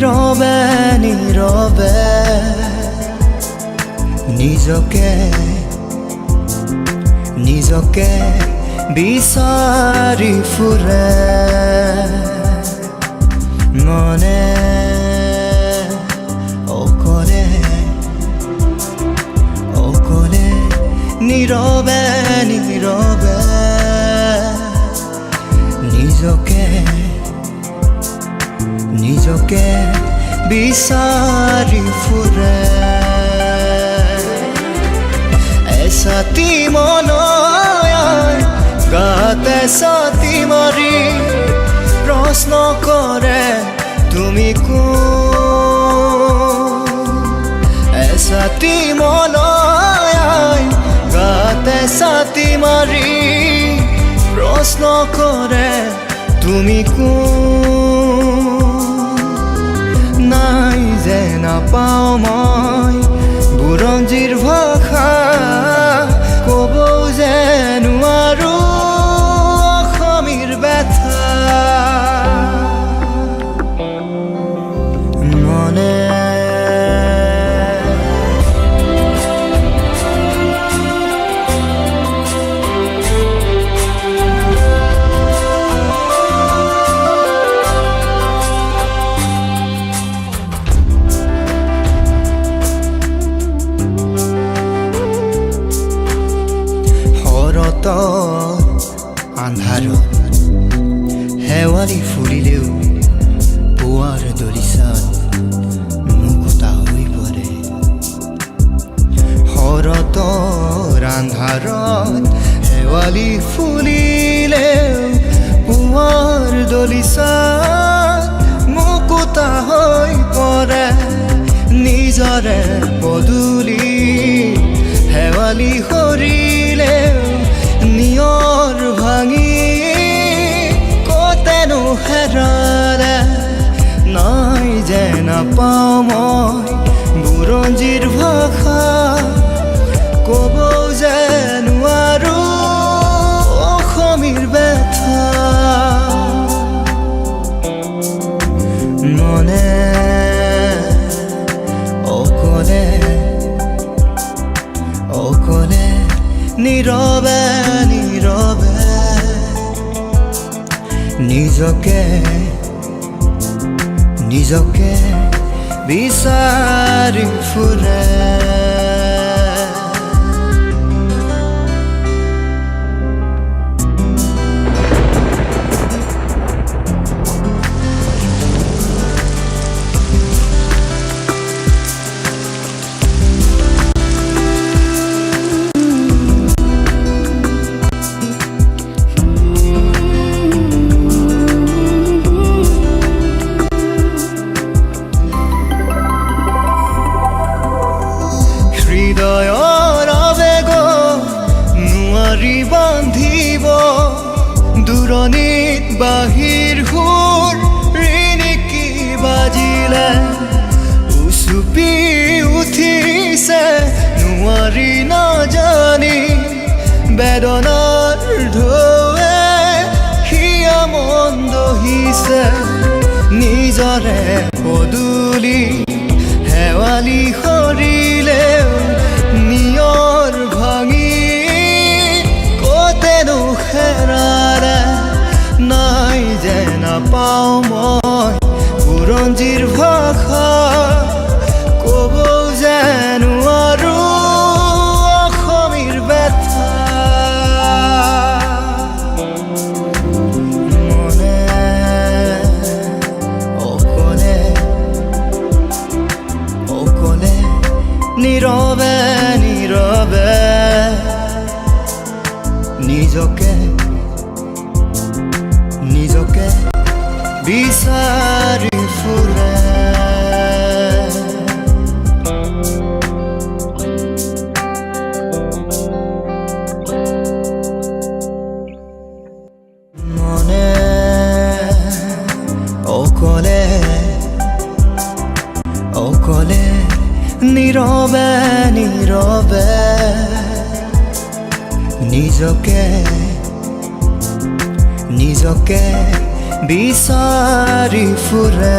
নীৰৱে নীৰৱে নিজকে নিজকে বিচাৰি ফুৰে মনে অকলে অকলে নীৰৱে নীৰৱে নিজকে নিজকে বিচাৰি ফুৰে এছাতি মনয় গাতে ছাতি মাৰি প্ৰশ্ন কৰে তুমি কোন এছাতি মনয় গাতে ছাতি মাৰি প্ৰশ্ন কৰে তুমি কোন নাই যে নাপাওঁ মই বুৰঞ্জীৰ ভাষা ক'ব যে নোৱাৰো অসমীৰ ব্যথা মনে আন্ধাৰত শেৱালি ফুলিলেও পুৱাৰ দলিচাত মুকুতা হৈ পৰে শৰতৰ আন্ধাৰত শেৱালি ফুলিলেও পুৱাৰ দলিচাত মুকুতা হৈ পৰে নিজৰে পদূলি শেৱালি সৰিলেও নিয়ৰ ভাঙি কতেনো হেৰালে নাই যে নাপাওঁ মই বুৰঞ্জীৰ ভাষা ক'ব যে নোৱাৰো অসমীৰ ব্যথা মনে অকলে অকলে নীৰৱে নীৰৱে নিজকে নিজকে বিচাৰি ফুৰে হৃদয়ৰ আবেগ নোৱাৰি বান্ধিব দূৰণিত বাহিৰ সুৰ ৰিণিকি বাজিলে উচুপি উঠিছে নোৱাৰি নাজানি বেদনাৰ ঢৌৱে হিয়া মন দহিছে নিজৰে পদূলি শেৱালি সৰিলেও নিয়ৰ ভাঙি কতেনো হেৰালে নাই যে নাপাওঁ মই বুৰঞ্জীৰ ভাষা ক'ব যে নোৱাৰো অসমীৰ ব্যথা মনে অকলে অকলে নীৰৱে নীৰৱে নিজকে নিজকে বিচাৰি ফুৰে মনে অকলে অকলে নীৰৱে নীৰৱে নিজকে নিজকে বিচাৰি ফুৰে